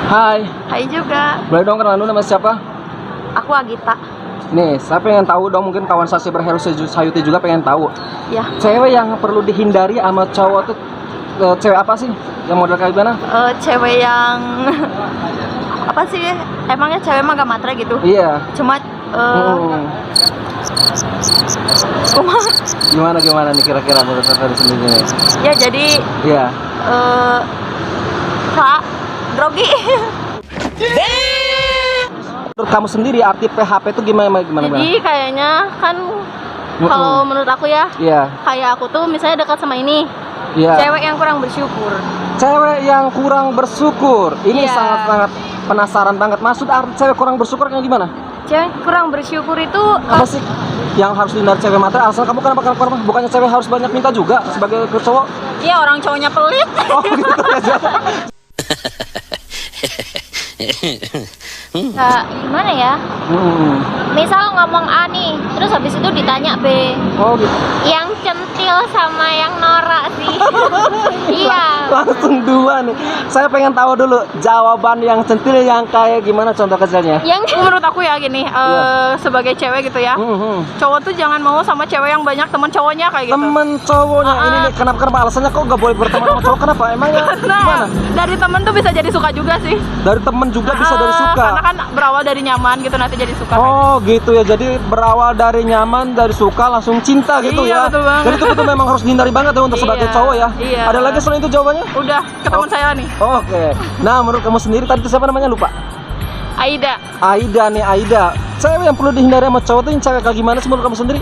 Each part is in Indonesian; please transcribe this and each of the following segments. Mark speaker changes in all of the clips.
Speaker 1: Hai.
Speaker 2: Hai juga.
Speaker 1: Boleh dong kenalan dulu nama siapa?
Speaker 2: Aku Agita.
Speaker 1: Nih, saya pengen tahu dong, mungkin kawan saya Cyber Hero Sayuti juga pengen tahu.
Speaker 2: Ya.
Speaker 1: Cewek yang perlu dihindari sama cowok tuh cewek apa sih? Yang model kayak gimana?
Speaker 2: Cewek yang apa sih? Emangnya cewek mah gak matre gitu?
Speaker 1: Iya.
Speaker 2: Cuma
Speaker 1: Gimana nih kira-kira menurut kalian sendiri nih?
Speaker 2: ya jadi
Speaker 1: Iya.
Speaker 2: Kak grogi.
Speaker 1: Menurut kamu sendiri arti PHP itu gimana?
Speaker 2: Jadi kayaknya kan kalau menurut aku ya,
Speaker 1: Iya.
Speaker 2: kayak aku tuh misalnya dekat sama ini,
Speaker 1: Iya.
Speaker 2: cewek yang kurang bersyukur.
Speaker 1: Cewek yang kurang bersyukur. Ini
Speaker 2: Iya.
Speaker 1: sangat-sangat penasaran banget. Maksud arti cewek kurang bersyukur kayak gimana?
Speaker 2: Cewek kurang bersyukur itu
Speaker 1: Apa sih yang harus dihindari cewek matre? Alasan kamu kenapa? Bukannya cewek harus banyak minta juga sebagai cowok?
Speaker 2: ya orang cowoknya pelit.
Speaker 1: Oh gitu ya.
Speaker 2: Nah, gimana ya? Misal ngomong A nih, terus habis itu ditanya B.
Speaker 1: Oh gitu.
Speaker 2: Yang centil sama yang norak sih. Iya.
Speaker 1: Langsung dua nih. Saya pengen tahu dulu jawaban yang centil yang kayak gimana, contoh kecilnya.
Speaker 2: Yang menurut aku ya gini, sebagai cewek gitu ya. Cowok tuh jangan mau sama cewek yang banyak teman cowoknya kayak gitu.
Speaker 1: Temen cowoknya ini nih, kenapa alasannya kok gak boleh berteman sama cowok? Kenapa? Emangnya gimana?
Speaker 2: Dari temen tuh bisa jadi suka juga sih.
Speaker 1: Dari temen juga bisa dari suka.
Speaker 2: Karena kan berawal dari nyaman gitu nanti jadi suka.
Speaker 1: Oh gitu ya, jadi berawal dari nyaman, dari suka langsung cinta gitu
Speaker 2: Iya,
Speaker 1: ya.
Speaker 2: betul banget.
Speaker 1: Jadi itu betul memang harus dihindari banget ya untuk sebagai
Speaker 2: Iya,
Speaker 1: cowok ya.
Speaker 2: iya.
Speaker 1: Ada lagi selain itu jawabannya?
Speaker 2: Udah ke teman saya nih,
Speaker 1: Oke. Nah menurut kamu sendiri tadi itu siapa namanya, lupa?
Speaker 2: Aida.
Speaker 1: Aida nih, Aida. Cewek yang perlu dihindari sama cowok tuh yang cewek kayak gimana sih menurut kamu sendiri?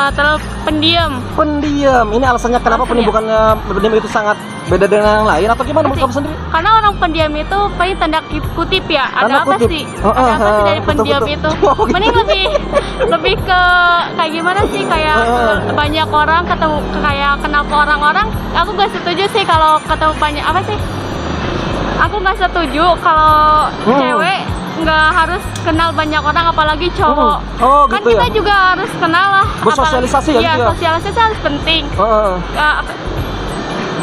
Speaker 2: Terlalu pendiam.
Speaker 1: Pendiam. Ini alasannya kenapa
Speaker 2: Alasannya?
Speaker 1: bukannya pendiam itu sangat beda dengan yang lain atau gimana menurut kamu sendiri?
Speaker 2: Karena orang pendiam itu paling tanda kutip ya.
Speaker 1: Tanda
Speaker 2: Ada apa
Speaker 1: kutip.
Speaker 2: sih?
Speaker 1: Oh,
Speaker 2: Ada apa sih dari
Speaker 1: betul,
Speaker 2: pendiam
Speaker 1: betul.
Speaker 2: itu?
Speaker 1: Oh, gitu.
Speaker 2: Mending lebih ke kayak gimana sih? Kayak banyak orang ketemu, kayak kenapa orang-orang? Aku gak setuju sih kalau ketemu banyak apa sih? Aku gak setuju kalau cewek nggak harus kenal banyak orang, apalagi cowok.
Speaker 1: Oh
Speaker 2: Kan
Speaker 1: gitu
Speaker 2: kita
Speaker 1: ya.
Speaker 2: juga harus kenal lah.
Speaker 1: Bersosialisasi ya
Speaker 2: Iya,
Speaker 1: gitu ya?
Speaker 2: sosialisasi harus penting.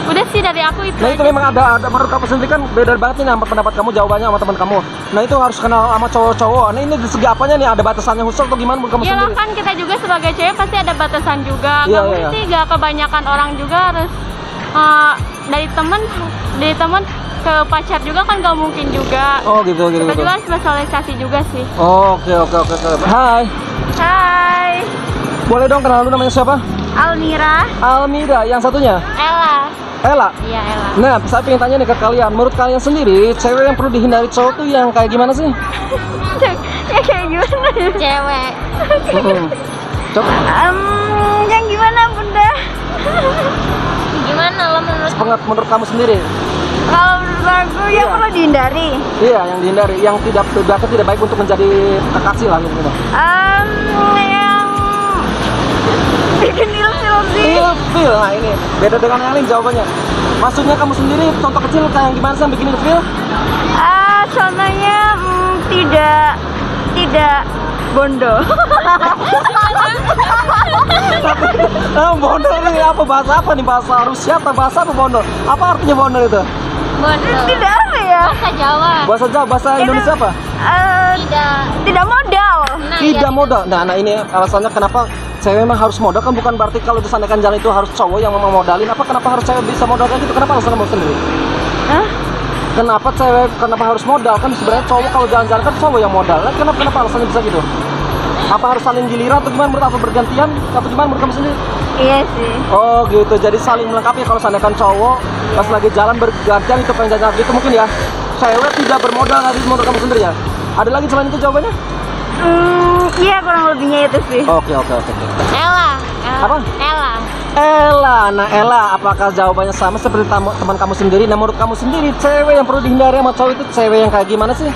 Speaker 2: Udah sih dari aku itu.
Speaker 1: Nah itu
Speaker 2: aja
Speaker 1: memang
Speaker 2: sih.
Speaker 1: ada menurut kamu sendiri kan beda banget nih sama pendapat kamu jawabannya sama teman kamu. Nah itu harus kenal sama cowok-cowok. Nah ini di segi apanya nih, ada batasannya khusus atau gimana menurut kamu
Speaker 2: Iyalah,
Speaker 1: sendiri?
Speaker 2: kan kita juga sebagai cewek pasti ada batasan juga.
Speaker 1: Iya,
Speaker 2: Nggak mungkin
Speaker 1: iya.
Speaker 2: sih gak kebanyakan orang juga harus dari temen ke pacar juga kan gak mungkin juga.
Speaker 1: Oh gitu.
Speaker 2: Kita juga harus bersosialisasi juga sih.
Speaker 1: Oke. Hai.
Speaker 2: Hai,
Speaker 1: Boleh dong kenal dulu namanya siapa?
Speaker 2: Almira.
Speaker 1: Almira. Yang satunya?
Speaker 2: Ella.
Speaker 1: Ella.
Speaker 2: Iya, Ella.
Speaker 1: Nah, saya pengen tanya nih ke kalian. Menurut kalian sendiri, cewek yang perlu dihindari cowok tuh yang kayak gimana sih?
Speaker 2: Ya kayak gimana ya? Cewek.
Speaker 1: Coba
Speaker 2: Yang gimana bunda? Gimana lo
Speaker 1: menurut kamu sendiri?
Speaker 2: Kalau menurut aku
Speaker 1: Iya.
Speaker 2: yang perlu dihindari.
Speaker 1: Iya, yang dihindari, yang tidak baik untuk menjadi kekasih lah gitu.
Speaker 2: Yang bikin ilfil sih.
Speaker 1: Ilfil, nah ini beda dengan yang lain jawabannya. Maksudnya kamu sendiri contoh kecil kayak yang gimana sih yang bikin ilfil?
Speaker 2: Contohnya tidak bondo.
Speaker 1: Bondo ini apa, bahasa apa nih, bahasa Rusia atau bahasa apa bondo? Apa artinya bondo itu?
Speaker 2: Bondo. Tidak apa ya? Bahasa Jawa.
Speaker 1: Bahasa Jawa, bahasa Indonesia apa?
Speaker 2: Tidak modal.
Speaker 1: Tidak modal. Nah ini alasannya kenapa cewek memang harus modal, kan bukan berarti kalau disandarkan jalan itu harus cowok yang memang modalin. Kenapa harus cewek bisa modal kayak gitu? Kenapa alasan kamu sendiri? Kenapa harus modal? Kan sebenarnya cowok kalau jalan-jalan kan cowok yang modal. Kenapa alasannya bisa gitu? Apa harus saling giliran atau gimana menurut, atau bergantian atau gimana menurut kamu sendiri?
Speaker 2: Iya sih.
Speaker 1: Oh gitu, jadi saling melengkapi. Kalau seandainya cowok pas lagi jalan bergantian itu pengen jalan gitu mungkin ya. Cewek tidak bermodal tadi menurut kamu sendiri ya. Ada lagi selain itu jawabannya?
Speaker 2: Iya kurang lebihnya itu sih.
Speaker 1: Oke.
Speaker 2: Ella.
Speaker 1: Apa? Ella. Nah Ella, apakah jawabannya sama seperti teman kamu sendiri? Nah menurut kamu sendiri, cewek yang perlu dihindari sama cowok itu cewek yang kayak gimana sih?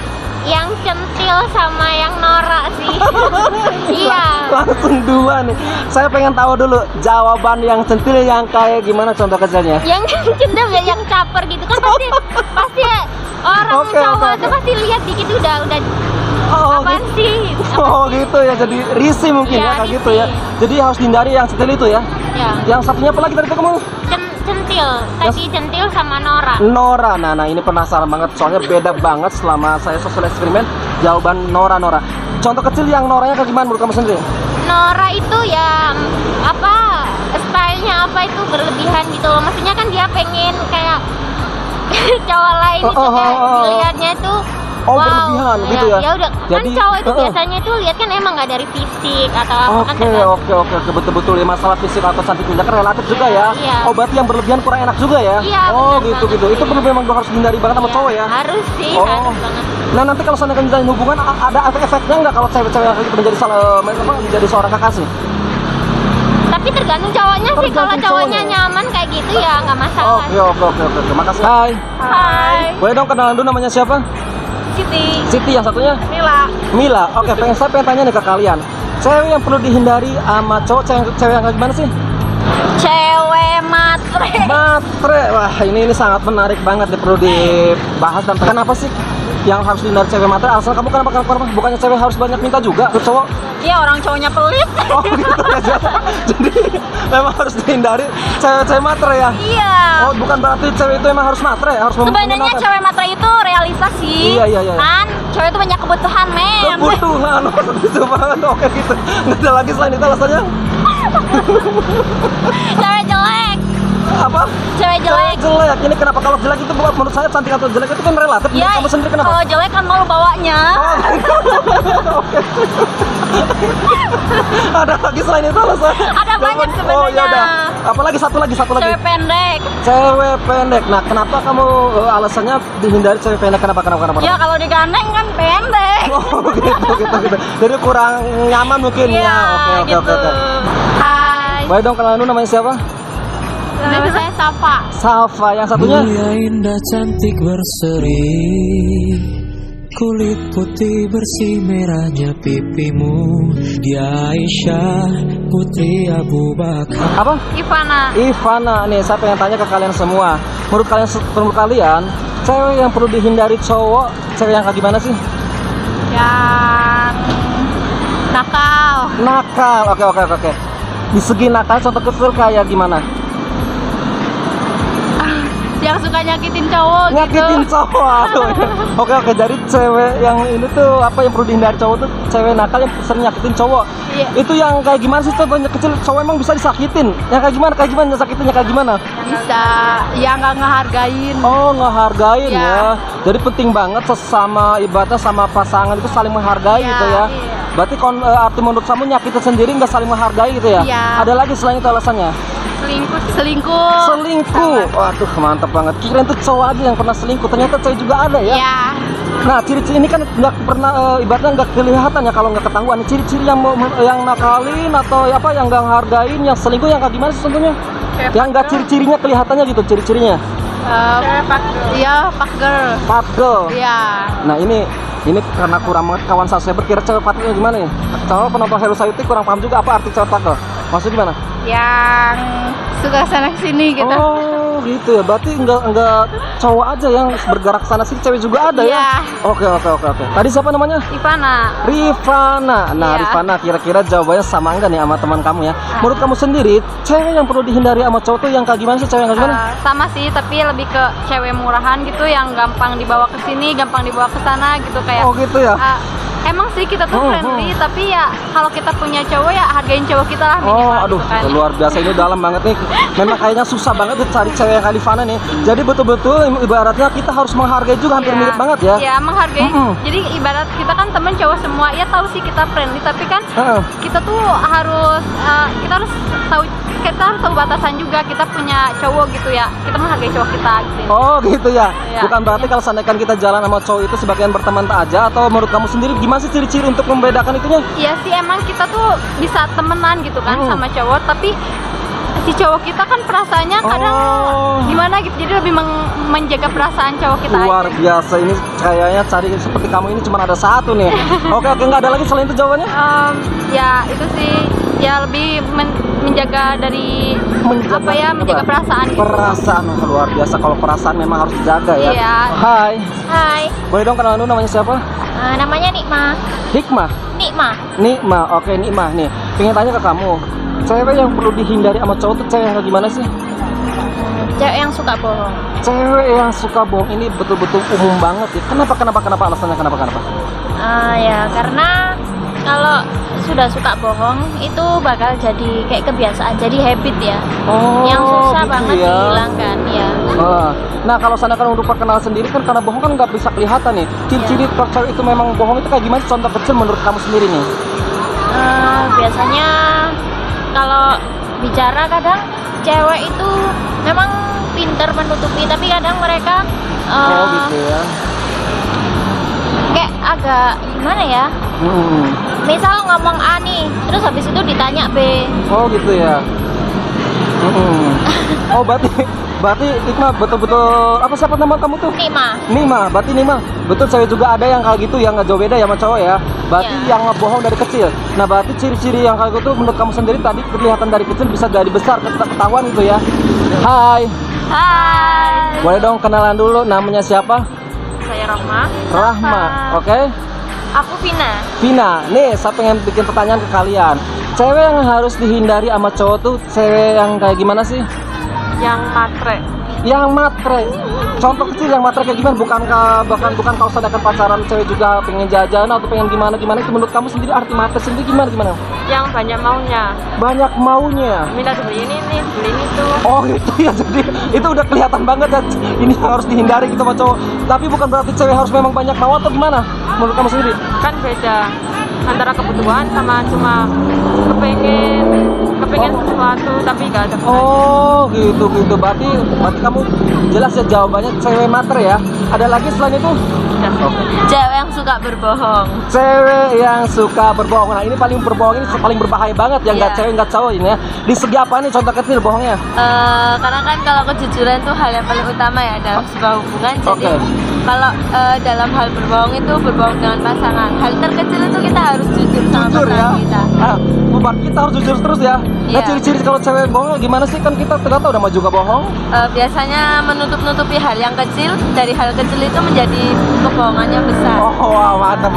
Speaker 2: Yang centil sama yang norak sih. Iya.
Speaker 1: Langsung dua nih. Saya pengen tahu dulu jawaban yang centil yang kayak gimana, contoh kecilnya.
Speaker 2: Yang centil ya, yang caper gitu kan pasti orang cowok tuh pasti lihat dikit udah
Speaker 1: Oh,
Speaker 2: apaan
Speaker 1: gitu.
Speaker 2: sih?
Speaker 1: Oh gitu ya, jadi risih mungkin
Speaker 2: Iya,
Speaker 1: ya kayak gitu ya.
Speaker 2: risih.
Speaker 1: Jadi harus dihindari yang setel itu ya.
Speaker 2: Ya.
Speaker 1: Yang satunya apa lagi tadi kamu?
Speaker 2: Centil, tadi centil sama Nora.
Speaker 1: Nora. Nah ini penasaran banget soalnya beda banget selama saya sosial eksperimen. Jawaban Nora. Contoh kecil yang Noranya kayak gimana menurut kamu sendiri?
Speaker 2: Nora itu ya apa stylenya apa itu berlebihan gitu loh. Maksudnya kan dia pengen kayak cowok lain itu kayak dilihatnya itu
Speaker 1: berlebihan gitu ya.
Speaker 2: Ya udah kan
Speaker 1: Jadi,
Speaker 2: cowok itu biasanya itu lihat kan emang nggak dari fisik atau apa kan tergantung.
Speaker 1: Oke, betul ya, masalah fisik atau cantik tidak kan relatif juga ya.
Speaker 2: Iya.
Speaker 1: Oh berarti yang berlebihan kurang enak juga ya.
Speaker 2: Iya,
Speaker 1: Oh
Speaker 2: benar
Speaker 1: gitu.
Speaker 2: banget
Speaker 1: Itu
Speaker 2: sih.
Speaker 1: perlu memang harus dihindari banget sama
Speaker 2: Iya,
Speaker 1: cowok ya.
Speaker 2: harus sih,
Speaker 1: Oh.
Speaker 2: harus banget.
Speaker 1: Nah nanti kalau seandainya menjalin hubungan ada efeknya nggak kalau cewek-cewek yang kayak gitu menjadi menjadi seorang kekasih?
Speaker 2: Tapi tergantung cowoknya sih, kalau
Speaker 1: Tergantung
Speaker 2: cowoknya
Speaker 1: cowoknya.
Speaker 2: nyaman kayak gitu ya nggak masalah.
Speaker 1: Oke. Makasih. Hai.
Speaker 2: Hai,
Speaker 1: Boleh dong kenalan dulu namanya siapa?
Speaker 2: Siti.
Speaker 1: Siti, yang satunya?
Speaker 2: Mila.
Speaker 1: Mila. Oke, saya pengen tanya nih ke kalian. Cewek yang perlu dihindari sama cowok, cewek yang kayak gimana sih?
Speaker 2: Cewek matre.
Speaker 1: Matre. Wah, ini sangat menarik banget nih, perlu dibahas. Dan kenapa sih yang harus dihindari cewek matre? Alasan kamu kenapa? Bukannya cewek harus banyak minta juga ke cowok?
Speaker 2: Iya, orang cowoknya pelit.
Speaker 1: Oh gitu ya. Jadi memang harus dihindari cewek-cewek matre ya?
Speaker 2: Iya.
Speaker 1: Oh, bukan berarti cewek itu emang harus matre, harus
Speaker 2: Sebenarnya
Speaker 1: menggunakan
Speaker 2: cewek matre itu realitas sih.
Speaker 1: Iya.
Speaker 2: Kan cewek itu banyak kebutuhan, men.
Speaker 1: kebutuhan. Itu banget. Oke gitu. Nggak ada lagi selain itu alasannya?
Speaker 2: Cewek jelek.
Speaker 1: Apa?
Speaker 2: Cewek jelek.
Speaker 1: Jelek. Ini kenapa kalau jelek itu buat menurut saya cantik atau jelek itu kan relatif.
Speaker 2: Iya.
Speaker 1: Kamu sendiri kenapa?
Speaker 2: Kalau jelek kan malu bawanya.
Speaker 1: Oke. Ada lagi selain itu alasannya?
Speaker 2: Ada banyak
Speaker 1: Oh
Speaker 2: sebenarnya.
Speaker 1: ya udah. Apalagi satu lagi.
Speaker 2: Cewek pendek.
Speaker 1: Cewek pendek. Nah, kenapa kamu alasannya dihindari cewek pendek? Kenapa?
Speaker 2: Ya kalau digandeng kan pendek.
Speaker 1: Oh gitu. Jadi kurang nyaman mungkin
Speaker 2: Iya,
Speaker 1: ya. Oke.
Speaker 2: Hai.
Speaker 1: Boleh dong kenalan dulu namanya siapa?
Speaker 2: Nama saya Safa.
Speaker 1: Safa. Yang satunya?
Speaker 3: Mulia indah cantik berseri, kulit putih bersih merahnya pipimu. Dia Aisyah putri Abu Bakar.
Speaker 1: Apa?
Speaker 2: Ivana.
Speaker 1: Nih saya pengen tanya ke kalian semua. Menurut kalian cewek yang perlu dihindari cowok, cewek yang kayak gimana sih?
Speaker 2: Yang nakal.
Speaker 1: Oke. Di segi nakal contoh kecil kayak gimana?
Speaker 2: Yang suka nyakitin cowok
Speaker 1: Nyakitin
Speaker 2: gitu.
Speaker 1: cowok. Aduh. Oke. Jadi cewek yang ini tuh apa yang perlu dihindari cowok tuh cewek nakal yang sering nyakitin cowok.
Speaker 2: Iya.
Speaker 1: Itu yang kayak gimana sih contohnya kecil cowok emang bisa disakitin? Yang kayak gimana? Nyakitinnya kayak gimana?
Speaker 2: Bisa yang nggak ngehargain.
Speaker 1: Oh, ngehargain
Speaker 2: Iya.
Speaker 1: ya. Jadi penting banget sesama ibaratnya sama pasangan itu saling menghargai
Speaker 2: Iya,
Speaker 1: gitu ya.
Speaker 2: iya.
Speaker 1: Berarti arti menurut kamu nyakitin sendiri nggak saling menghargai gitu ya?
Speaker 2: Iya.
Speaker 1: Ada lagi selain itu alasannya?
Speaker 2: Selingkuh.
Speaker 1: Selingkuh. Waduh, mantap banget. Kirain tuh cowok aja yang pernah selingkuh. Ternyata cewek juga ada ya.
Speaker 2: Iya.
Speaker 1: Nah, ciri-ciri ini kan nggak pernah ibaratnya nggak kelihatan ya kalau nggak ketahuan. Ciri-ciri yang nakalin atau apa yang nggak hargain, yang selingkuh yang kayak gimana sih contohnya? Yang nggak ciri-cirinya kelihatannya gitu, ciri-cirinya.
Speaker 2: Iya, pak girl.
Speaker 1: Fat girl.
Speaker 2: Iya.
Speaker 1: Nah ini karena kurang banget kawan saya berkira cewek fat girl gimana ya? Kalau penonton Hero Sayuti kurang paham juga apa arti cewek fat girl. Maksudnya gimana?
Speaker 2: Yang suka sana sini gitu.
Speaker 1: Oh gitu ya. Berarti enggak cowok aja yang bergerak sana sini, cewek juga ada ya?
Speaker 2: Iya.
Speaker 1: Oke. Tadi siapa namanya?
Speaker 2: Ivana.
Speaker 1: Rifana. Nah,
Speaker 2: Iya.
Speaker 1: Rifana kira-kira jawabannya sama enggak nih sama teman kamu ya? Menurut kamu sendiri, cewek yang perlu dihindari sama cowok tuh yang kayak gimana sih? Cewek yang kayak gimana?
Speaker 2: Sama sih, tapi lebih ke cewek murahan gitu yang gampang dibawa ke sini, gampang dibawa ke sana gitu kayak.
Speaker 1: Oh gitu ya?
Speaker 2: Emang sih kita tuh friendly, tapi ya kalau kita punya cowok ya hargain cowok kita lah minimal.
Speaker 1: Oh, aduh,
Speaker 2: gitu kan.
Speaker 1: luar biasa, ini dalam banget nih. Memang kayaknya susah banget cari cewek yang kayak Rifana nih. Jadi betul-betul ibaratnya kita harus menghargai juga, hampir
Speaker 2: Iya.
Speaker 1: mirip banget ya.
Speaker 2: Iya, menghargai.
Speaker 1: Mm-mm.
Speaker 2: Jadi ibarat kita kan temen cowok semua, ya tahu sih kita friendly, tapi kan
Speaker 1: Heeh.
Speaker 2: kita tuh harus kita harus tahu batasan juga. Kita punya cowok gitu ya, kita menghargai cowok kita gitu.
Speaker 1: Oh gitu ya.
Speaker 2: Iya.
Speaker 1: Bukan berarti kalau seandainya kita jalan sama cowok itu sebagian berteman aja, atau menurut kamu sendiri gimana sih ciri-ciri untuk membedakan itunya?
Speaker 2: Iya sih, emang kita tuh bisa temenan gitu kan sama cowok, tapi si cowok kita kan perasaannya kadang gimana gitu, jadi lebih menjaga perasaan cowok kita
Speaker 1: Luar
Speaker 2: aja.
Speaker 1: biasa, ini kayaknya cari seperti kamu ini cuma ada satu nih. Oke, nggak ada lagi selain itu jawabannya?
Speaker 2: Ya itu sih, ya lebih menjaga dari menjaga perasaan gitu.
Speaker 1: Perasaan luar biasa, kalau perasaan memang harus dijaga ya.
Speaker 2: Iya.
Speaker 1: Hai,
Speaker 2: Hai,
Speaker 1: boleh dong kenalan dulu namanya siapa?
Speaker 2: Namanya Nikma.
Speaker 1: Hikmah.
Speaker 2: Nikma.
Speaker 1: Nikmah, oke Nikmah nih. Pengen tanya ke kamu, cewek yang perlu dihindari sama cowok tuh cewek yang kayak gimana sih?
Speaker 2: Cewek yang suka bohong.
Speaker 1: Cewek yang suka bohong ini betul-betul umum banget ya. Kenapa alasannya kenapa?
Speaker 2: Ya karena kalau sudah suka bohong itu bakal jadi kayak kebiasaan, jadi habit ya.
Speaker 1: Oh,
Speaker 2: yang susah
Speaker 1: gitu
Speaker 2: banget
Speaker 1: ya.
Speaker 2: dihilangkan ya.
Speaker 1: Nah kalau sana kan untuk perkenalan sendiri kan karena bohong kan nggak bisa kelihatan nih. Ciri-ciri cewek itu memang bohong itu kayak gimana? Contoh kecil menurut kamu sendiri nih.
Speaker 2: Biasanya kalau bicara kadang cewek itu memang pintar menutupi, tapi kadang mereka
Speaker 1: Oh gitu ya.
Speaker 2: kayak agak gimana ya? Misal ngomong A nih, terus habis itu ditanya B.
Speaker 1: Oh gitu ya. Oh berarti Nikmah betul-betul apa siapa nama kamu tuh? Nikmah, berarti Nikmah betul cewek juga ada yang kayak gitu yang nggak jauh beda ya sama cowok ya. Berarti yang ngebohong dari kecil. Nah berarti ciri-ciri yang kayak gitu menurut kamu sendiri tadi kelihatan dari kecil bisa dari besar ketahuan gitu ya. Hai. Boleh dong kenalan dulu, namanya siapa?
Speaker 2: Saya Rahma.
Speaker 1: Rahma, oke.
Speaker 2: Aku
Speaker 1: Vina, nih saya pengen bikin pertanyaan ke kalian. Cewek yang harus dihindari sama cowok tuh cewek yang kayak gimana sih?
Speaker 2: Yang matre.
Speaker 1: Yang matre. Contoh kecil yang matre kayak gimana? Bukan kalau sedangkan pacaran cewek juga pengen jajan atau pengen gimana itu menurut kamu sendiri arti matre sendiri gimana?
Speaker 2: Yang banyak maunya.
Speaker 1: Banyak maunya.
Speaker 2: Minta beli ini nih, beli itu.
Speaker 1: Oh gitu ya, jadi itu udah kelihatan banget ya. Ini harus dihindari gitu sama cowok. Tapi bukan berarti cewek harus memang banyak mau atau gimana? Menurut kamu sendiri?
Speaker 2: Kan beda antara kebutuhan sama cuma kepengen sesuatu tapi gak ada gunanya.
Speaker 1: Oh gitu berarti kamu jelas ya jawabannya cewek matre ya. Ada lagi selain itu?
Speaker 2: Cewek yang suka berbohong.
Speaker 1: Cewek yang suka berbohong. Nah ini paling berbohong ini paling berbahaya banget ya. Nggak cewek nggak cowok ini ya. Di segi apa nih contoh kecil bohongnya?
Speaker 2: Karena kan kalau kejujuran itu hal yang paling utama ya dalam sebuah hubungan. Jadi kalau dalam hal berbohong itu berbohong dengan pasangan. Hal terkecil itu kita harus jujur sama pasangan kita.
Speaker 1: Berarti kita harus jujur terus ya. Nah ciri-ciri kalau cewek bohong gimana sih? Kan kita ternyata udah mau juga bohong.
Speaker 2: Biasanya menutup-nutupi hal yang kecil. Dari hal kecil itu menjadi kebohongannya besar.
Speaker 1: Oh wow, mantap.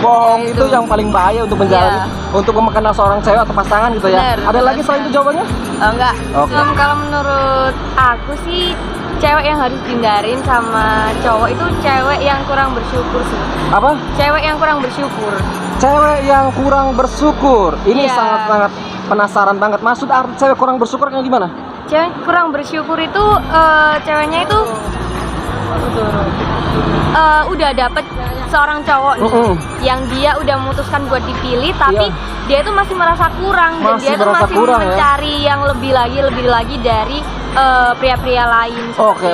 Speaker 1: Bohong itu yang paling bahaya untuk menjalani, untuk mengenal seorang cewek atau pasangan gitu ya. Ada lagi selain itu jawabannya?
Speaker 2: Enggak. Kalau menurut aku sih cewek yang harus dihindarin sama cowok itu cewek yang kurang bersyukur sih.
Speaker 1: Apa?
Speaker 2: Cewek yang kurang bersyukur.
Speaker 1: Cewek yang kurang bersyukur. Ini sangat-sangat penasaran banget. Maksud arti cewek kurang bersyukur kayak gimana?
Speaker 2: Cewek kurang bersyukur itu ceweknya itu udah dapet seorang cowok nih, yang dia udah memutuskan buat dipilih, tapi dia itu masih merasa kurang dan dia itu masih mencari yang lebih lagi dari pria-pria lain.
Speaker 1: Oke.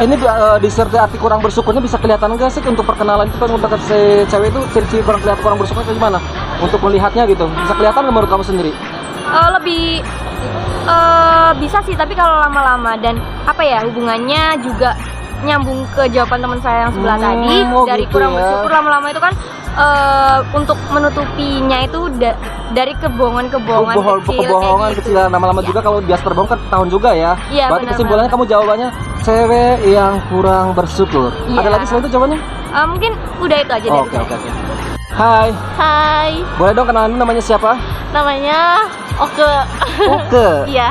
Speaker 1: Ini disertai arti kurang bersyukurnya bisa kelihatan nggak sih untuk perkenalan itu kan untuk si cewek itu ciri-ciri kurang bersyukur kayak gimana? Untuk melihatnya gitu bisa kelihatan nggak menurut kamu sendiri?
Speaker 2: Lebih bisa sih, tapi kalau lama-lama dan hubungannya juga nyambung ke jawaban teman saya yang sebelah tadi dari kurang bersyukur, lama-lama itu kan untuk menutupinya itu dari kebohongan kecil
Speaker 1: lama-lama juga kalau biasa terbohong kan tahun juga ya. Berarti kesimpulannya kamu jawabannya cewek yang kurang bersyukur. Ada lagi selain itu jawabannya?
Speaker 2: Mungkin udah itu aja.
Speaker 1: Oke. Hai. Boleh dong kenalan namanya siapa?
Speaker 2: Namanya Oke. Iya.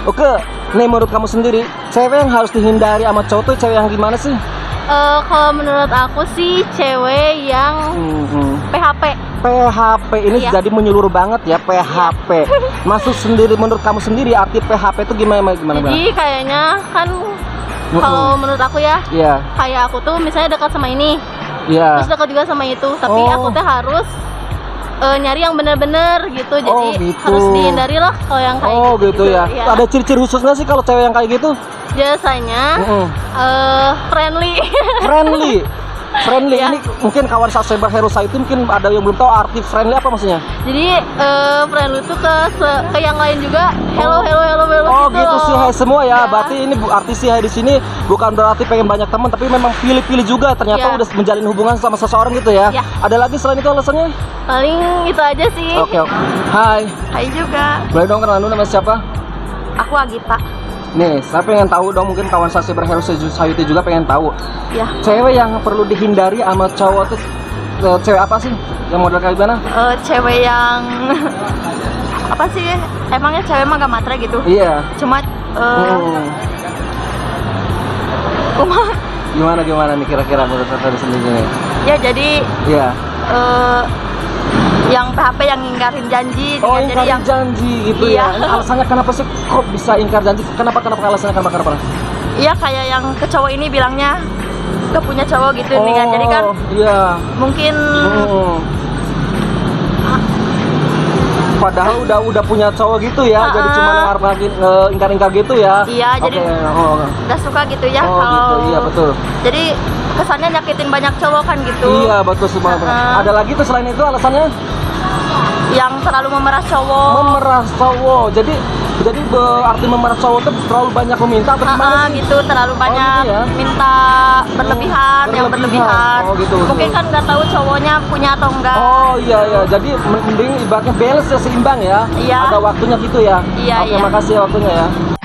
Speaker 1: Oke. Nih menurut kamu sendiri, cewek yang harus dihindari sama cowok tuh cewek yang gimana sih?
Speaker 2: Kalau menurut aku sih cewek yang
Speaker 1: PHP ini jadi menyeluruh banget ya PHP. Maksud sendiri menurut kamu sendiri arti PHP itu gimana?
Speaker 2: Jadi kayaknya kan kalau menurut aku ya, kayak aku tuh misalnya dekat sama ini, terus dekat juga sama itu, tapi aku tuh harus nyari yang bener-bener gitu, jadi harus dihindari lah kalau yang kayak
Speaker 1: gitu ya. Ada ciri-ciri khusus nggak sih kalau cewek yang kayak gitu?
Speaker 2: Biasanya friendly.
Speaker 1: Ini mungkin kawan saya cyberhero saya itu mungkin ada yang belum tahu arti friendly apa maksudnya.
Speaker 2: Jadi friendly itu ke yang lain juga hello
Speaker 1: gitu sih hai semua ya. Berarti ini arti sih hai di sini bukan berarti pengen banyak teman, tapi memang pilih-pilih juga ternyata udah menjalin hubungan sama seseorang gitu ya. Ada lagi selain itu alasannya?
Speaker 2: Paling itu aja sih.
Speaker 1: Oke. Hai juga. Boleh dong kenalan dulu nama siapa?
Speaker 2: Aku Agita.
Speaker 1: Nih, saya pengen tahu dong, mungkin kawan saya cyberhero Sayuti juga pengen tahu.
Speaker 2: Ya.
Speaker 1: Cewek yang perlu dihindari sama cowok tuh cewek apa sih yang model kayak gimana?
Speaker 2: Cewek yang apa sih? Emangnya cewek mah gak matre gitu?
Speaker 1: Iya.
Speaker 2: Cuma
Speaker 1: Gimana nih kira-kira menurut Tata sendiri nih?
Speaker 2: ya jadi
Speaker 1: Iya.
Speaker 2: yang PHP yang ingkarin janji
Speaker 1: Oh,
Speaker 2: jadi
Speaker 1: ingkar
Speaker 2: yang
Speaker 1: janji gitu
Speaker 2: Iya.
Speaker 1: ya. Alasannya kenapa sih kok bisa ingkar janji? Kenapa alasannya kenapa?
Speaker 2: iya kayak yang ke cowok ini bilangnya gak punya cowok gitu nih kan. Jadi kan
Speaker 1: iya.
Speaker 2: mungkin
Speaker 1: Padahal udah punya cowok gitu ya, jadi cuma ingkar gitu ya.
Speaker 2: Iya, jadi gak suka gitu ya kalau
Speaker 1: gitu, iya betul.
Speaker 2: jadi kesannya nyakitin banyak cowok kan gitu.
Speaker 1: Iya betul semua. Ada lagi tuh selain itu alasannya?
Speaker 2: Yang terlalu memeras cowok.
Speaker 1: Memeras cowok. Jadi berarti memeras cowok tuh terlalu banyak meminta atau gimana sih?
Speaker 2: Gitu terlalu banyak
Speaker 1: gitu ya?
Speaker 2: minta berlebihan, yang berlebihan.
Speaker 1: Oh, gitu,
Speaker 2: Mungkin kan nggak tahu cowoknya punya atau enggak.
Speaker 1: Oh iya. Jadi mending ibaratnya balance ya, seimbang ya.
Speaker 2: Iya.
Speaker 1: Ada waktunya gitu ya.
Speaker 2: Iya,
Speaker 1: Oke,
Speaker 2: iya.
Speaker 1: makasih ya waktunya ya.